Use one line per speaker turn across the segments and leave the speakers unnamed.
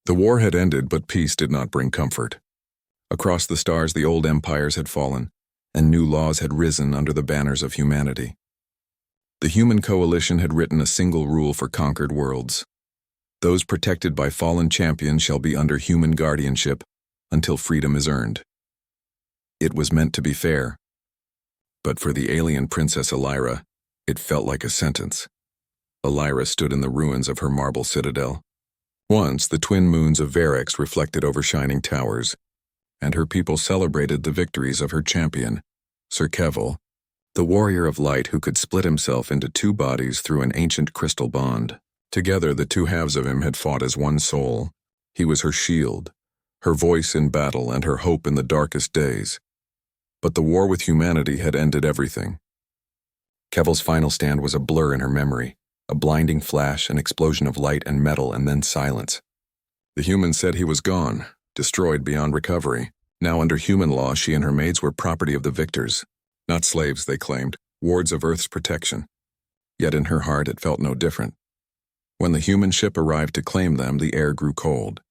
The war had ended, but peace did not bring comfort. Across the stars, the old empires had fallen, and new laws had risen under the banners of humanity. The human coalition had written a single rule for conquered worlds. Those protected by fallen champions shall be under human guardianship until freedom is earned. It was meant to be fair, but for the alien Princess Elira, it felt like a sentence. Elira stood in the ruins of her marble citadel. Once, the twin moons of Verex reflected over shining towers, and her people celebrated the victories of her champion, Sir Kevel, the warrior of light who could split himself into two bodies through an ancient crystal bond. Together, the two halves of him had fought as one soul. He was her shield, her voice in battle, and her hope in the darkest days. But the war with humanity had ended everything. Kevel's final stand was a blur in her memory, a blinding flash, an explosion of light and metal, and then silence. The humans said he was gone, destroyed beyond recovery. Now, under human law, she and her maids were property of the victors. Not slaves, they claimed, wards of Earth's protection. Yet in her heart it felt no different. When the human ship arrived to claim them, the air grew cold.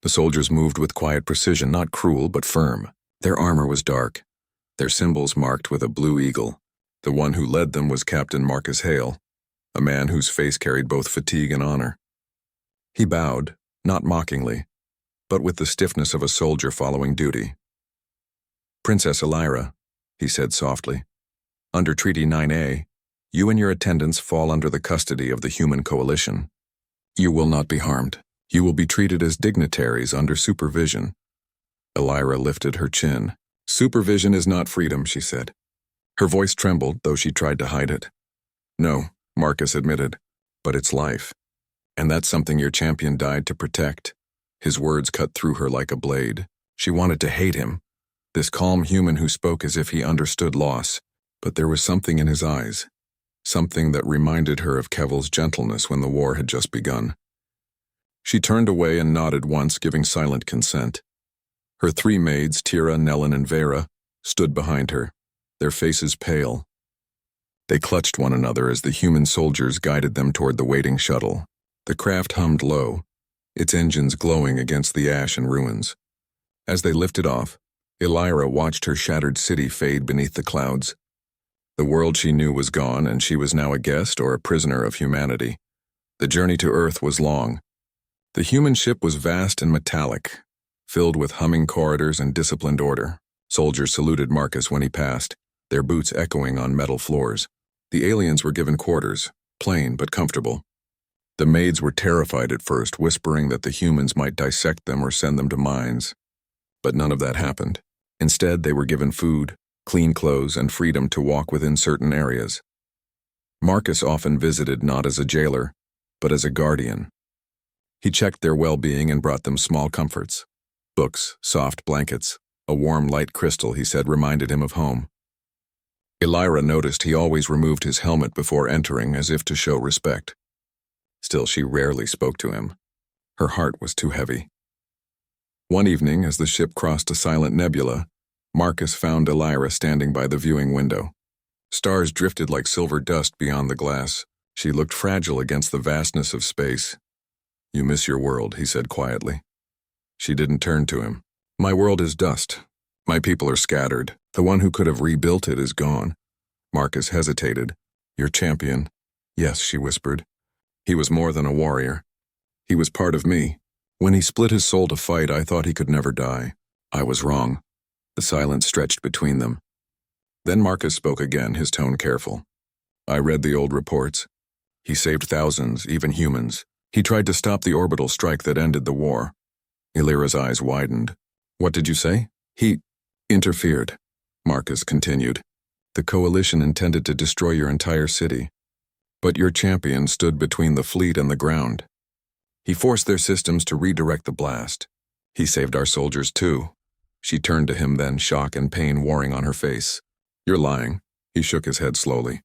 The soldiers moved with quiet precision, not cruel but firm. Their armor was dark, their symbols marked with a blue eagle. The one who led them was Captain Marcus Hale, a man whose face carried both fatigue and honor. He bowed, not mockingly, but with the stiffness of a soldier following duty. "Princess Elira," he said softly, "under Treaty 9A, you and your attendants fall under the custody of the human coalition. You will not be harmed. You will be treated as dignitaries under supervision." Elira lifted her chin. "Supervision is not freedom," she said. Her voice trembled, though she tried to hide it. "No," Marcus admitted, "but it's life. And that's something your champion died to protect." His words cut through her like a blade. She wanted to hate him, this calm human who spoke as if he understood loss. But there was something in his eyes, something that reminded her of Kevel's gentleness when the war had just begun. She turned away and nodded once, giving silent consent. Her three maids, Tira, Nellen, and Vera, stood behind her, their faces pale. They clutched one another as the human soldiers guided them toward the waiting shuttle. The craft hummed low, its engines glowing against the ash and ruins. As they lifted off, Elira watched her shattered city fade beneath the clouds. The world she knew was gone, and she was now a guest or a prisoner of humanity. The journey to Earth was long. The human ship was vast and metallic, filled with humming corridors and disciplined order. Soldiers saluted Marcus when he passed, their boots echoing on metal floors. The aliens were given quarters, plain but comfortable. The maids were terrified at first, whispering that the humans might dissect them or send them to mines. But none of that happened. Instead, they were given food, clean clothes, and freedom to walk within certain areas. Marcus often visited not as a jailer, but as a guardian. He checked their well-being and brought them small comforts. Books, soft blankets, a warm light crystal, he said, reminded him of home. Elira noticed he always removed his helmet before entering, as if to show respect. Still, she rarely spoke to him. Her heart was too heavy. One evening, as the ship crossed a silent nebula, Marcus found Elira standing by the viewing window. Stars drifted like silver dust beyond the glass. She looked fragile against the vastness of space. "You miss your world," he said quietly. She didn't turn to him. "My world is dust. My people are scattered. The one who could have rebuilt it is gone." Marcus hesitated. "Your champion." "Yes," she whispered. "He was more than a warrior. He was part of me. When he split his soul to fight, I thought he could never die. I was wrong." The silence stretched between them. Then Marcus spoke again, his tone careful. "I read the old reports. He saved thousands, even humans. He tried to stop the orbital strike that ended the war." Elira's eyes widened. "What did you say?" "He interfered," Marcus continued. "The coalition intended to destroy your entire city. But your champion stood between the fleet and the ground. He forced their systems to redirect the blast. He saved our soldiers too." She turned to him then, shock and pain warring on her face. "You're lying." He shook his head slowly.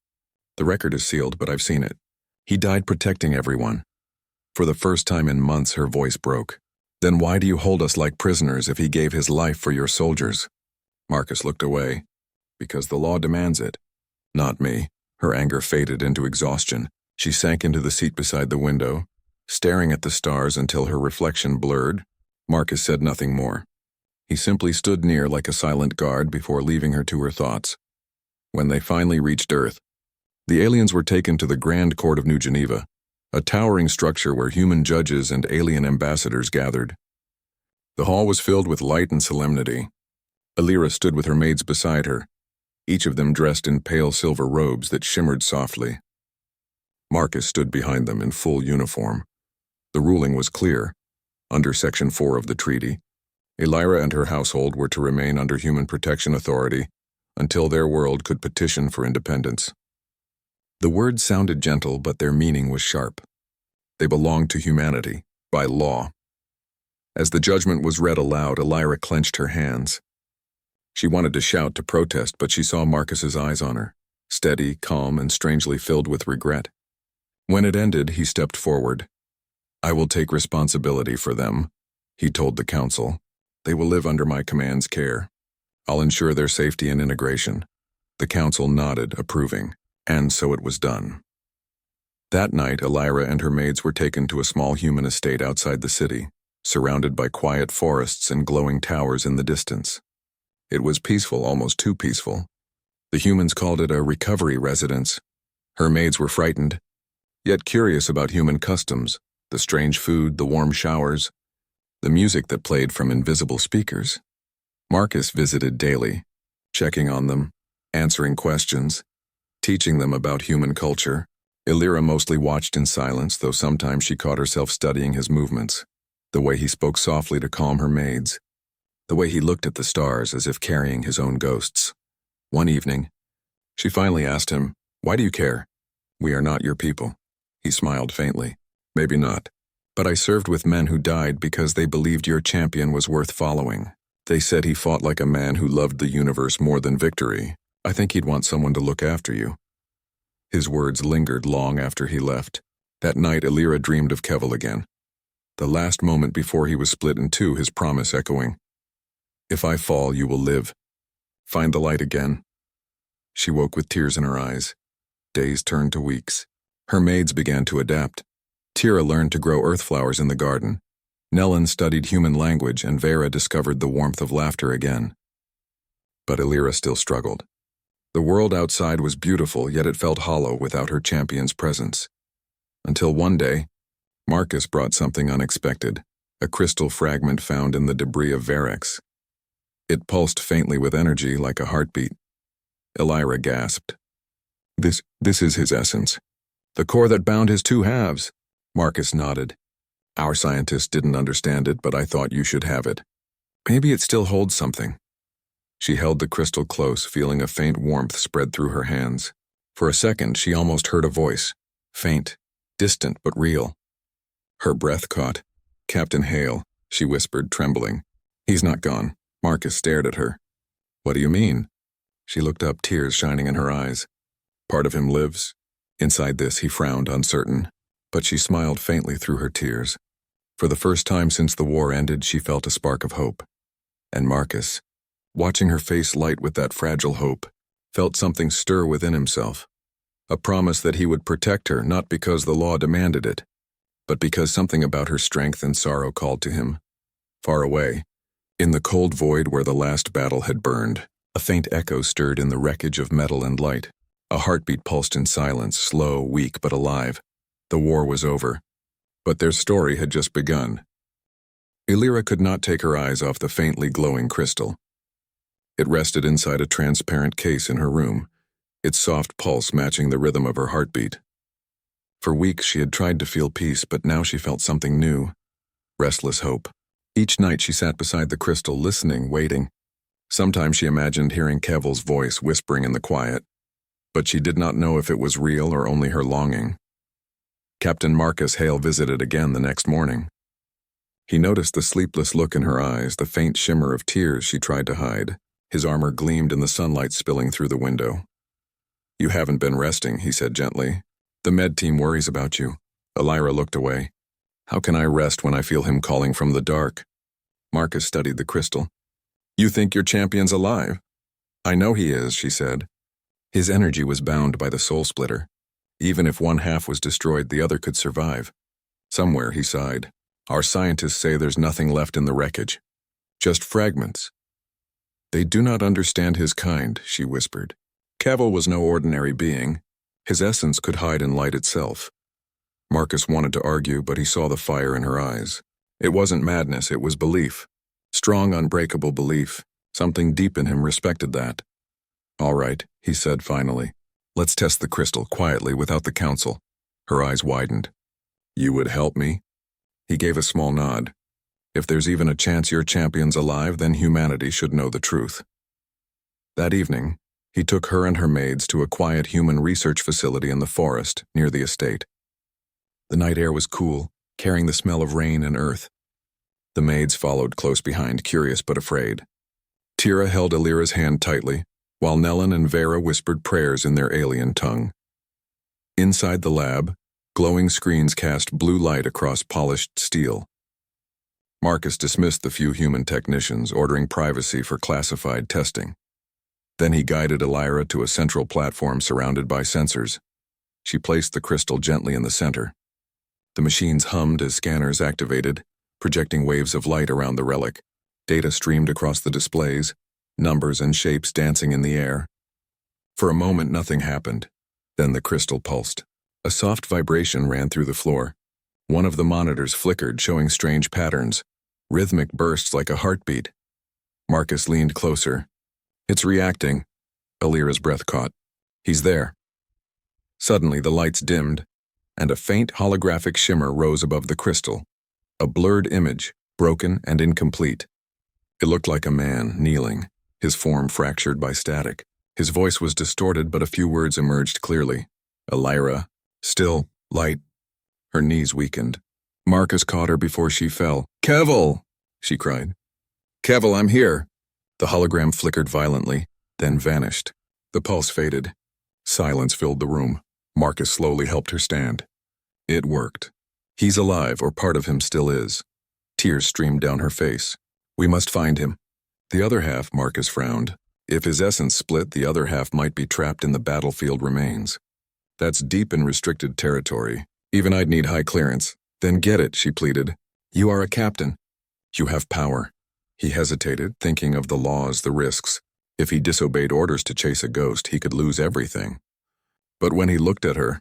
"The record is sealed, but I've seen it. He died protecting everyone." For the first time in months, her voice broke. "Then why do you hold us like prisoners if he gave his life for your soldiers?" Marcus looked away. "Because the law demands it." "Not me." Her anger faded into exhaustion. She sank into the seat beside the window. Staring at the stars until her reflection blurred, Marcus said nothing more. He simply stood near like a silent guard before leaving her to her thoughts. When they finally reached Earth, the aliens were taken to the Grand Court of New Geneva, a towering structure where human judges and alien ambassadors gathered. The hall was filled with light and solemnity. Illyra stood with her maids beside her, each of them dressed in pale silver robes that shimmered softly. Marcus stood behind them in full uniform. The ruling was clear. Under Section 4 of the treaty, Illyra and her household were to remain under human protection authority until their world could petition for independence. The words sounded gentle, but their meaning was sharp. They belonged to humanity, by law. As the judgment was read aloud, Illyra clenched her hands. She wanted to shout to protest, but she saw Marcus's eyes on her, steady, calm, and strangely filled with regret. When it ended, he stepped forward. "I will take responsibility for them," he told the council. "They will live under my command's care. I'll ensure their safety and integration." The council nodded, approving, and so it was done. That night, Illyra and her maids were taken to a small human estate outside the city, surrounded by quiet forests and glowing towers in the distance. It was peaceful, almost too peaceful. The humans called it a recovery residence. Her maids were frightened, yet curious about human customs, the strange food, the warm showers, the music that played from invisible speakers. Marcus visited daily, checking on them, answering questions, teaching them about human culture. Illyra mostly watched in silence, though sometimes she caught herself studying his movements, the way he spoke softly to calm her maids, the way he looked at the stars as if carrying his own ghosts. One evening, she finally asked him, "Why do you care?" "We are not your people." He smiled faintly. "Maybe not. But I served with men who died because they believed your champion was worth following. They said he fought like a man who loved the universe more than victory. I think he'd want someone to look after you." His words lingered long after he left. That night, Illyra dreamed of Keval again. The last moment before he was split in two, his promise echoing, "If I fall, you will live. Find the light again." She woke with tears in her eyes. Days turned to weeks. Her maids began to adapt. Tira learned to grow earth flowers in the garden. Nellen studied human language, and Vera discovered the warmth of laughter again. But Illyra still struggled. The world outside was beautiful, yet it felt hollow without her champion's presence. Until one day, Marcus brought something unexpected, a crystal fragment found in the debris of Verex. It pulsed faintly with energy like a heartbeat. Illyra gasped. This is his essence. The core that bound his two halves." Marcus nodded. "Our scientists didn't understand it, but I thought you should have it. Maybe it still holds something." She held the crystal close, feeling a faint warmth spread through her hands. For a second, she almost heard a voice. Faint, distant, but real. Her breath caught. "Captain Hale," she whispered, trembling. "He's not gone." Marcus stared at her. "What do you mean?" She looked up, tears shining in her eyes. "Part of him lives." Inside this, he frowned, uncertain, but she smiled faintly through her tears. For the first time since the war ended, she felt a spark of hope. And Marcus, watching her face light with that fragile hope, felt something stir within himself. A promise that he would protect her, not because the law demanded it, but because something about her strength and sorrow called to him. Far away, in the cold void where the last battle had burned, a faint echo stirred in the wreckage of metal and light. A heartbeat pulsed in silence, slow, weak, but alive. The war was over, but their story had just begun. Illyra could not take her eyes off the faintly glowing crystal. It rested inside a transparent case in her room, its soft pulse matching the rhythm of her heartbeat. For weeks she had tried to feel peace, but now she felt something new. Restless hope. Each night she sat beside the crystal, listening, waiting. Sometimes she imagined hearing Keval's voice whispering in the quiet, but she did not know if it was real or only her longing. Captain Marcus Hale visited again the next morning. He noticed the sleepless look in her eyes, the faint shimmer of tears she tried to hide. His armor gleamed in the sunlight spilling through the window. "You haven't been resting," he said gently. "The med team worries about you." Illyra looked away. "How can I rest when I feel him calling from the dark?" Marcus studied the crystal. "You think your champion's alive?" "I know he is," she said. His energy was bound by the soul splitter. Even if one half was destroyed, the other could survive. Somewhere, he sighed. Our scientists say there's nothing left in the wreckage. Just fragments. They do not understand his kind, she whispered. Cavil was no ordinary being. His essence could hide in light itself. Marcus wanted to argue, but he saw the fire in her eyes. It wasn't madness, it was belief. Strong, unbreakable belief. Something deep in him respected that. All right, he said finally. Let's test the crystal, quietly, without the council. Her eyes widened. You would help me? He gave a small nod. If there's even a chance your champion's alive, then humanity should know the truth. That evening, he took her and her maids to a quiet human research facility in the forest near the estate. The night air was cool, carrying the smell of rain and earth. The maids followed close behind, curious but afraid. Tira held Alira's hand tightly, while Nellen and Vera whispered prayers in their alien tongue. Inside the lab, glowing screens cast blue light across polished steel. Marcus dismissed the few human technicians, ordering privacy for classified testing. Then he guided Alira to a central platform surrounded by sensors. She placed the crystal gently in the center. The machines hummed as scanners activated, projecting waves of light around the relic. Data streamed across the displays, numbers and shapes dancing in the air. For a moment, nothing happened. Then the crystal pulsed. A soft vibration ran through the floor. One of the monitors flickered, showing strange patterns, rhythmic bursts like a heartbeat. Marcus leaned closer. It's reacting. Alira's breath caught. He's there. Suddenly, the lights dimmed, and a faint holographic shimmer rose above the crystal. A blurred image, broken and incomplete. It looked like a man, kneeling, his form fractured by static. His voice was distorted, but a few words emerged clearly. Alira, still, light. Her knees weakened. Marcus caught her before she fell. Cavil! She cried. Cavil, I'm here. The hologram flickered violently, then vanished. The pulse faded. Silence filled the room. Marcus slowly helped her stand. It worked. He's alive, or part of him still is. Tears streamed down her face. We must find him. The other half, Marcus frowned. If his essence split, the other half might be trapped in the battlefield remains. That's deep and restricted territory. Even I'd need high clearance. Then get it, she pleaded. You are a captain. You have power. He hesitated, thinking of the laws, the risks. If he disobeyed orders to chase a ghost, he could lose everything. But when he looked at her,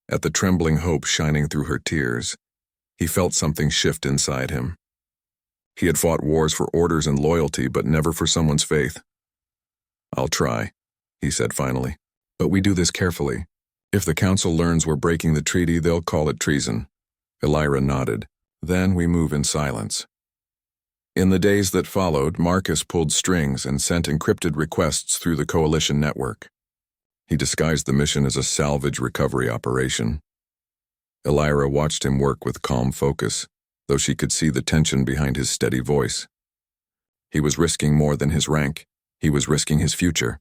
at the trembling hope shining through her tears, he felt something shift inside him. He had fought wars for orders and loyalty, but never for someone's faith. I'll try, he said finally. But we do this carefully. If the council learns we're breaking the treaty, they'll call it treason. Alira nodded. Then we move in silence. In the days that followed, Marcus pulled strings and sent encrypted requests through the coalition network. He disguised the mission as a salvage recovery operation. Alira watched him work with calm focus, though she could see the tension behind his steady voice. He was risking more than his rank. He was risking his future.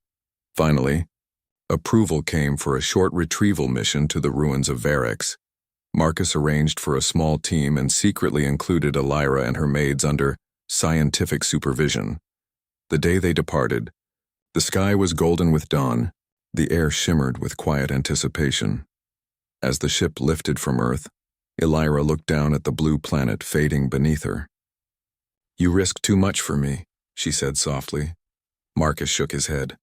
Finally, approval came for a short retrieval mission to the ruins of Varex. Marcus arranged for a small team and secretly included Alira and her maids under scientific supervision. The day they departed, the sky was golden with dawn. The air shimmered with quiet anticipation. As the ship lifted from Earth, Alira looked down at the blue planet fading beneath her. You risk too much for me, she said softly. Marcus shook his head.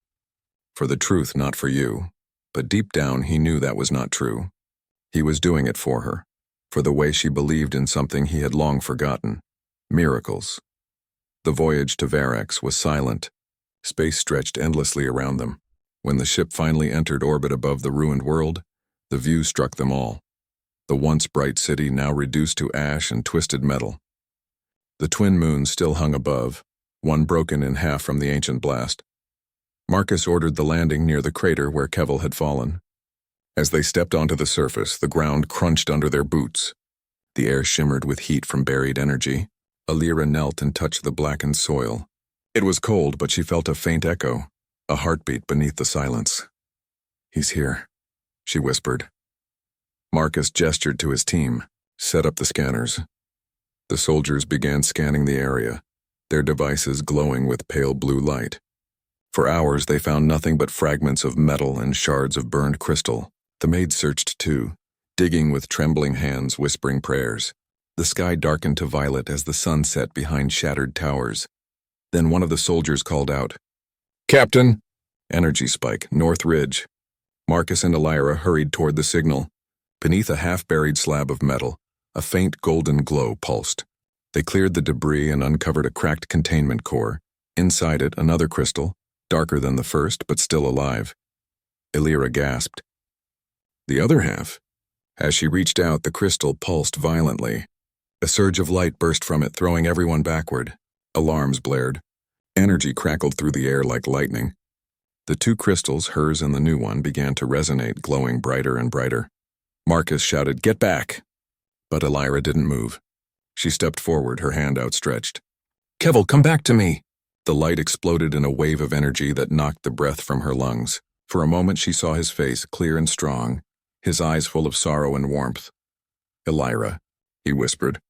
For the truth, not for you. But deep down, he knew that was not true. He was doing it for her, for the way she believed in something he had long forgotten. Miracles. The voyage to Varex was silent. Space stretched endlessly around them. When the ship finally entered orbit above the ruined world, the view struck them all. The once bright city now reduced to ash and twisted metal. The twin moons still hung above, one broken in half from the ancient blast. Marcus ordered the landing near the crater where Cavil had fallen. As they stepped onto the surface, the ground crunched under their boots. The air shimmered with heat from buried energy. Alira knelt and touched the blackened soil. It was cold, but she felt a faint echo, a heartbeat beneath the silence. He's here, she whispered. Marcus gestured to his team, set up the scanners. The soldiers began scanning the area, their devices glowing with pale blue light. For hours they found nothing but fragments of metal and shards of burned crystal. The maids searched too, digging with trembling hands, whispering prayers. The sky darkened to violet as the sun set behind shattered towers. Then one of the soldiers called out, "Captain!" Energy spike, North Ridge. Marcus and Elira hurried toward the signal. Beneath a half-buried slab of metal, a faint golden glow pulsed. They cleared the debris and uncovered a cracked containment core. Inside it, another crystal, darker than the first but still alive. Elira gasped. The other half? As she reached out, the crystal pulsed violently. A surge of light burst from it, throwing everyone backward. Alarms blared. Energy crackled through the air like lightning. The two crystals, hers and the new one, began to resonate, glowing brighter and brighter. Marcus shouted, "Get back!" But Elira didn't move. She stepped forward, her hand outstretched. "Kevil, come back to me!" The light exploded in a wave of energy that knocked the breath from her lungs. For a moment she saw his face, clear and strong, his eyes full of sorrow and warmth. "Elira," he whispered,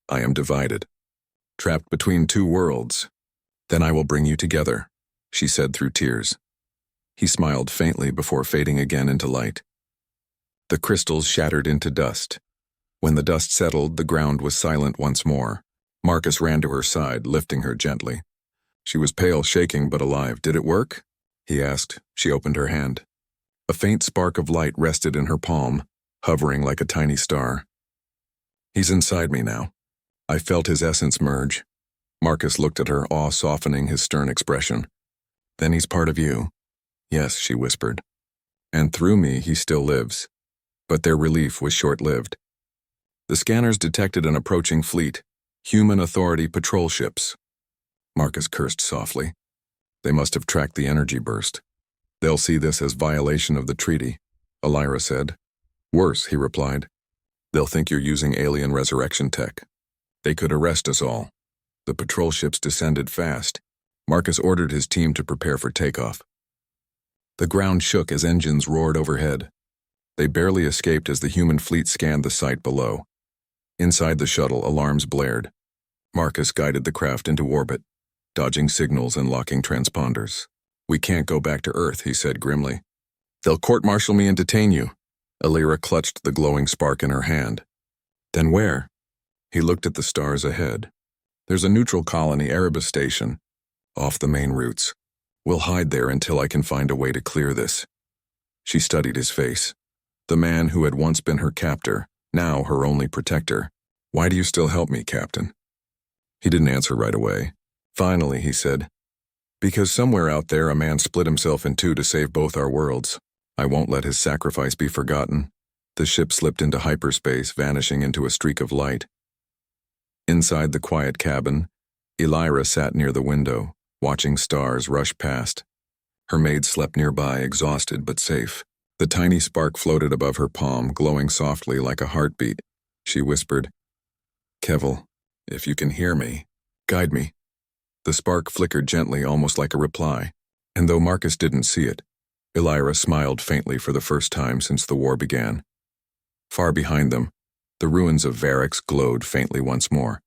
"I am divided, trapped between two worlds. Then I will bring you together," she said through tears. He smiled faintly before fading again into light. The crystals shattered into dust. When the dust settled, the ground was silent once more. Marcus ran to her side, lifting her gently. She was pale, shaking, but alive. "Did it work?" he asked. She opened her hand. A faint spark of light rested in her palm, hovering like a tiny star. "He's inside me now." I felt his essence merge. Marcus looked at her, awe softening his stern expression. "Then he's part of you." "Yes," she whispered. "And through me he still lives." But their relief was short-lived. The scanners detected an approaching fleet, human authority patrol ships. Marcus cursed softly. They must have tracked the energy burst. "They'll see this as violation of the treaty," Elira said. "Worse," he replied. "They'll think you're using alien resurrection tech. They could arrest us all." The patrol ships descended fast. Marcus ordered his team to prepare for takeoff. The ground shook as engines roared overhead. They barely escaped as the human fleet scanned the site below. Inside the shuttle, alarms blared. Marcus guided the craft into orbit, dodging signals and locking transponders. "We can't go back to Earth," he said grimly. "They'll court-martial me and detain you." Elira clutched the glowing spark in her hand. "Then where?" He looked at the stars ahead. "There's a neutral colony, Erebus Station, off the main routes. We'll hide there until I can find a way to clear this." She studied his face. The man who had once been her captor, now her only protector. "Why do you still help me, Captain?" He didn't answer right away. Finally, he said, "Because somewhere out there a man split himself in two to save both our worlds. I won't let his sacrifice be forgotten." The ship slipped into hyperspace, vanishing into a streak of light. Inside the quiet cabin, Elira sat near the window, watching stars rush past. Her maid slept nearby, exhausted but safe. The tiny spark floated above her palm, glowing softly like a heartbeat. She whispered, "Kevil, if you can hear me, guide me." The spark flickered gently, almost like a reply, and though Marcus didn't see it, Elira smiled faintly for the first time since the war began. Far behind them, the ruins of Varix glowed faintly once more.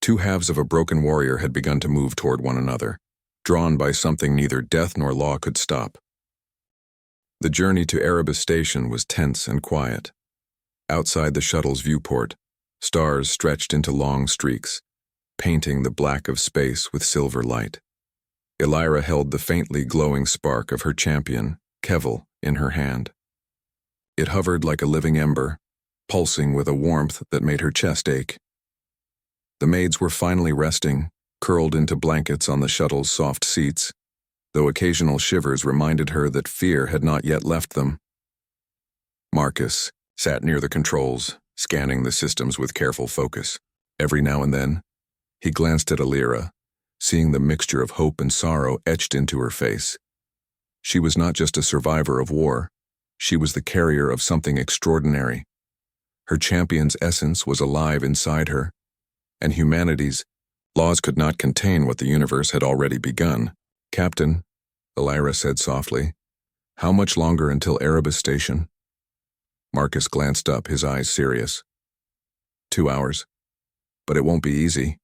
Two halves of a broken warrior had begun to move toward one another, drawn by something neither death nor law could stop. The journey to Erebus Station was tense and quiet. Outside the shuttle's viewport, stars stretched into long streaks, painting the black of space with silver light. Elira held the faintly glowing spark of her champion, Kevil, in her hand. It hovered like a living ember, pulsing with a warmth that made her chest ache. The maids were finally resting, curled into blankets on the shuttle's soft seats, though occasional shivers reminded her that fear had not yet left them. Marcus sat near the controls, scanning the systems with careful focus. Every now and then, he glanced at Elira, seeing the mixture of hope and sorrow etched into her face. She was not just a survivor of war, she was the carrier of something extraordinary. Her champion's essence was alive inside her, and humanity's laws could not contain what the universe had already begun. "Captain," Elira said softly, "how much longer until Erebus Station?" Marcus glanced up, his eyes serious. 2 hours. But it won't be easy.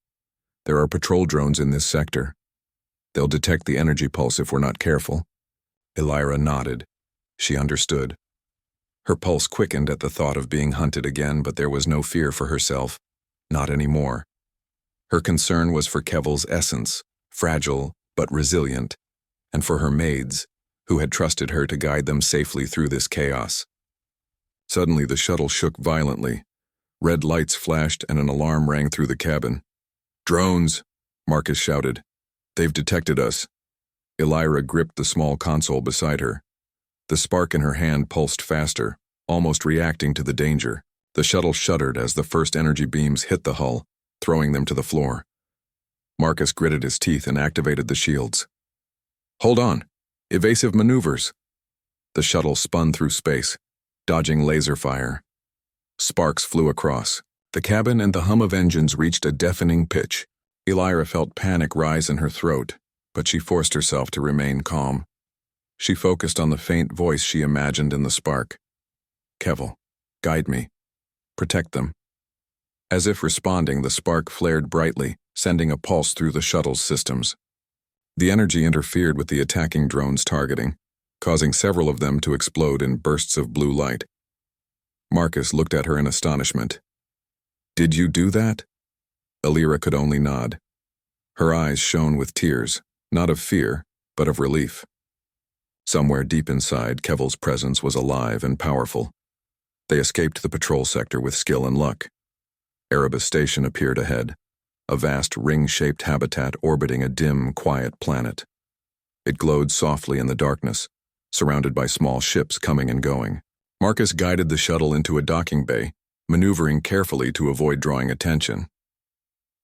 There are patrol drones in this sector. They'll detect the energy pulse if we're not careful." Elira nodded. She understood. Her pulse quickened at the thought of being hunted again, but there was no fear for herself. Not anymore. Her concern was for Kevil's essence, fragile but resilient, and for her maids, who had trusted her to guide them safely through this chaos. Suddenly the shuttle shook violently. Red lights flashed and an alarm rang through the cabin. "Drones!" Marcus shouted. "They've detected us." Elira gripped the small console beside her. The spark in her hand pulsed faster, almost reacting to the danger. The shuttle shuddered as the first energy beams hit the hull, throwing them to the floor. Marcus gritted his teeth and activated the shields. "Hold on! Evasive maneuvers!" The shuttle spun through space, dodging laser fire. Sparks flew across. The cabin and the hum of engines reached a deafening pitch. Elira felt panic rise in her throat, but she forced herself to remain calm. She focused on the faint voice she imagined in the spark. "Kevil, guide me. Protect them." As if responding, the spark flared brightly, sending a pulse through the shuttle's systems. The energy interfered with the attacking drone's targeting, causing several of them to explode in bursts of blue light. Marcus looked at her in astonishment. "Did you do that?" Elira could only nod. Her eyes shone with tears, not of fear, but of relief. Somewhere deep inside, Kevil's presence was alive and powerful. They escaped the patrol sector with skill and luck. Erebus Station appeared ahead, a vast ring-shaped habitat orbiting a dim, quiet planet. It glowed softly in the darkness, surrounded by small ships coming and going. Marcus guided the shuttle into a docking bay, maneuvering carefully to avoid drawing attention.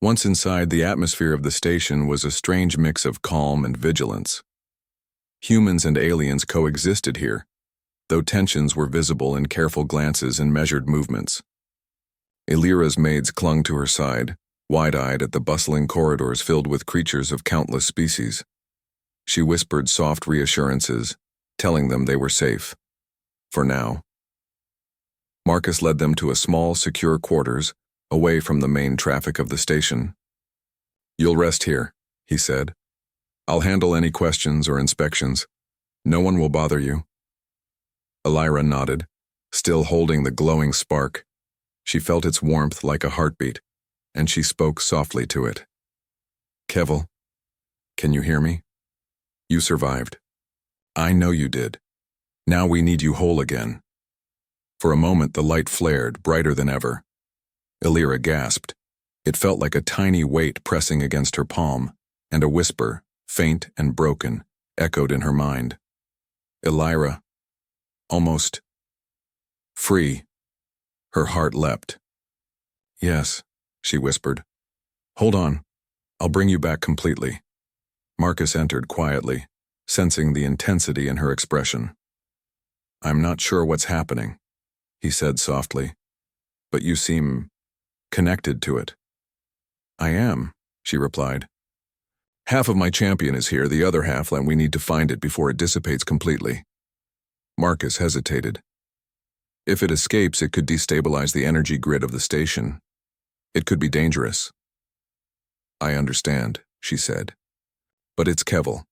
Once inside, the atmosphere of the station was a strange mix of calm and vigilance. Humans and aliens coexisted here, though tensions were visible in careful glances and measured movements. Elira's maids clung to her side, wide-eyed at the bustling corridors filled with creatures of countless species. She whispered soft reassurances, telling them they were safe. For now. Marcus led them to a small, secure quarters, away from the main traffic of the station. "You'll rest here," he said. "I'll handle any questions or inspections. No one will bother you." Elira nodded, still holding the glowing spark. She felt its warmth like a heartbeat, and she spoke softly to it. "Kevil, can you hear me? You survived. I know you did. Now we need you whole again." For a moment the light flared, brighter than ever. Elira gasped. It felt like a tiny weight pressing against her palm, and a whisper, faint and broken, echoed in her mind. "Elira, almost free." Her heart leapt. "Yes," she whispered. "Hold on. I'll bring you back completely." Marcus entered quietly, sensing the intensity in her expression. "I'm not sure what's happening," he said softly, "but you seem connected to it." "I am," she replied. "Half of my champion is here, the other half, and we need to find it before it dissipates completely." Marcus hesitated. "If it escapes, it could destabilize the energy grid of the station. It could be dangerous." "I understand," she said. "But it's Kevil.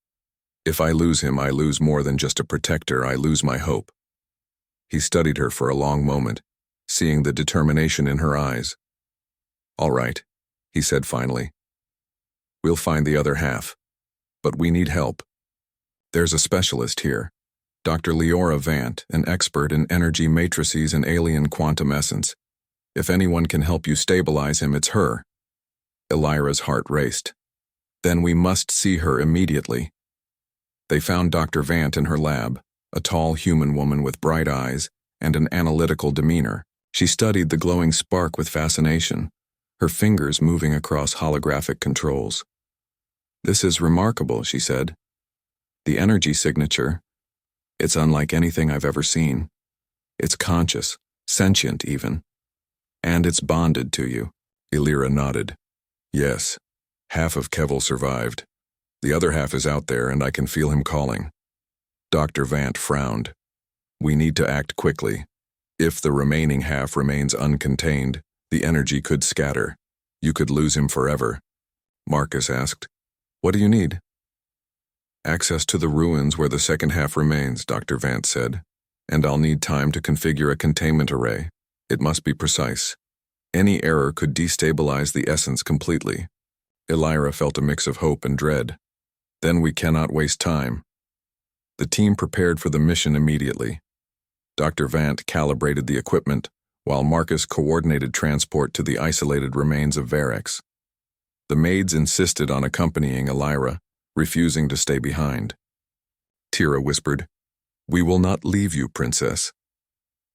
If I lose him, I lose more than just a protector, I lose my hope." He studied her for a long moment, seeing the determination in her eyes. "All right," he said finally. "We'll find the other half, but we need help. There's a specialist here, Dr. Leora Vant, an expert in energy matrices and alien quantum essence. If anyone can help you stabilize him, it's her." Elira's heart raced. "Then we must see her immediately." They found Dr. Vant in her lab, a tall human woman with bright eyes and an analytical demeanor. She studied the glowing spark with fascination, her fingers moving across holographic controls. "This is remarkable," she said. "The energy signature, it's unlike anything I've ever seen. It's conscious, sentient even. And it's bonded to you." Elira nodded. "Yes, half of Kevil survived. The other half is out there, and I can feel him calling." Dr. Vant frowned. "We need to act quickly. If the remaining half remains uncontained, the energy could scatter. You could lose him forever." Marcus asked, "What do you need?" "Access to the ruins where the second half remains," Dr. Vant said. And I'll need time to configure a containment array. It must be precise. Any error could destabilize the essence completely. Elira felt a mix of hope and dread. Then we cannot waste time. The team prepared for the mission immediately. Dr. Vant calibrated the equipment, while Marcus coordinated transport to the isolated remains of Varex. The maids insisted on accompanying Elira, refusing to stay behind. Tira whispered, "We will not leave you, Princess."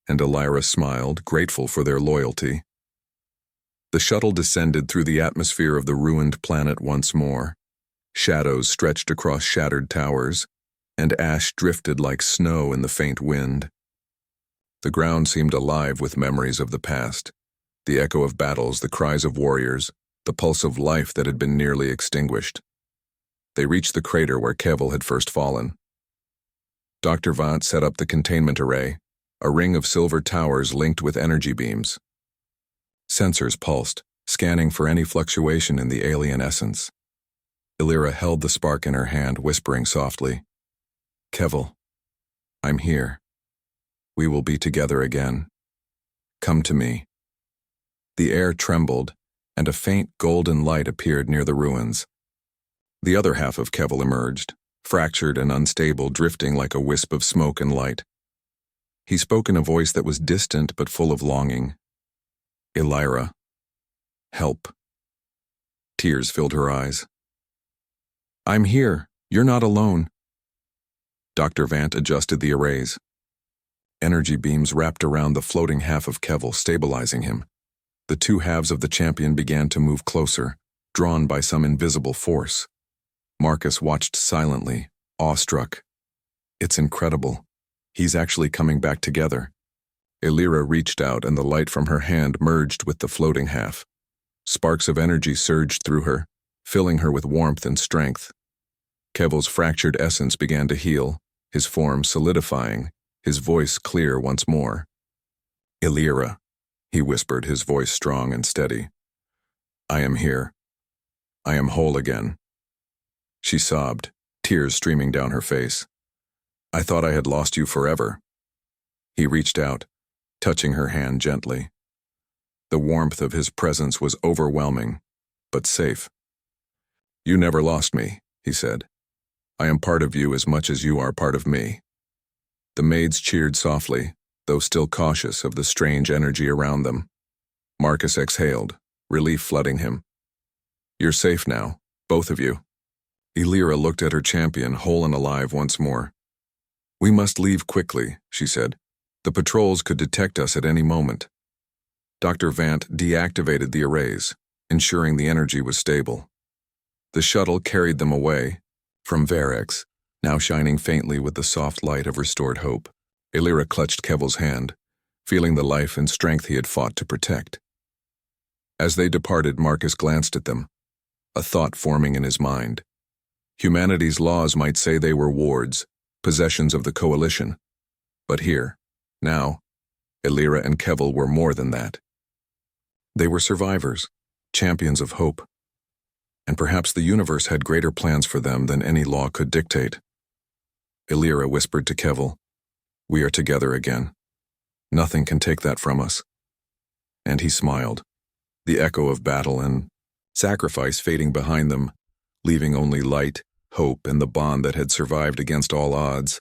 And Elira smiled, grateful for their loyalty. The shuttle descended through the atmosphere of the ruined planet once more. Shadows stretched across shattered towers, and ash drifted like snow in the faint wind. The ground seemed alive with memories of the past, the echo of battles, the cries of warriors, the pulse of life that had been nearly extinguished. They reached the crater where Kevel had first fallen. Dr. Vant set up the containment array, a ring of silver towers linked with energy beams. Sensors pulsed, scanning for any fluctuation in the alien essence. Elira held the spark in her hand, whispering softly, "Kevel, I'm here. We will be together again. Come to me." The air trembled, and a faint golden light appeared near the ruins. The other half of Kevel emerged, fractured and unstable, drifting like a wisp of smoke and light. He spoke in a voice that was distant but full of longing. "Elira, help." Tears filled her eyes. "I'm here. You're not alone." Dr. Vant adjusted the arrays. Energy beams wrapped around the floating half of Kevel, stabilizing him. The two halves of the champion began to move closer, drawn by some invisible force. Marcus watched silently, awestruck. "It's incredible. He's actually coming back together." Elira reached out, and the light from her hand merged with the floating half. Sparks of energy surged through her, filling her with warmth and strength. Kevel's fractured essence began to heal, his form solidifying, his voice clear once more. "Elira," he whispered, his voice strong and steady. "I am here. I am whole again." She sobbed, tears streaming down her face. "I thought I had lost you forever." He reached out, touching her hand gently. The warmth of his presence was overwhelming, but safe. "You never lost me," he said. "I am part of you as much as you are part of me." The maids cheered softly, though still cautious of the strange energy around them. Marcus exhaled, relief flooding him. "You're safe now, both of you." Elira looked at her champion, whole and alive once more. "We must leave quickly," she said. "The patrols could detect us at any moment." Dr. Vant deactivated the arrays, ensuring the energy was stable. The shuttle carried them away, from Varex, now shining faintly with the soft light of restored hope. Elira clutched Kevel's hand, feeling the life and strength he had fought to protect. As they departed, Marcus glanced at them, a thought forming in his mind. Humanity's laws might say they were wards, possessions of the Coalition. But here, now, Elira and Kevel were more than that. They were survivors, champions of hope. And perhaps the universe had greater plans for them than any law could dictate. Elira whispered to Kevel, "We are together again. Nothing can take that from us." And he smiled, the echo of battle and sacrifice fading behind them, leaving only light, hope, and the bond that had survived against all odds.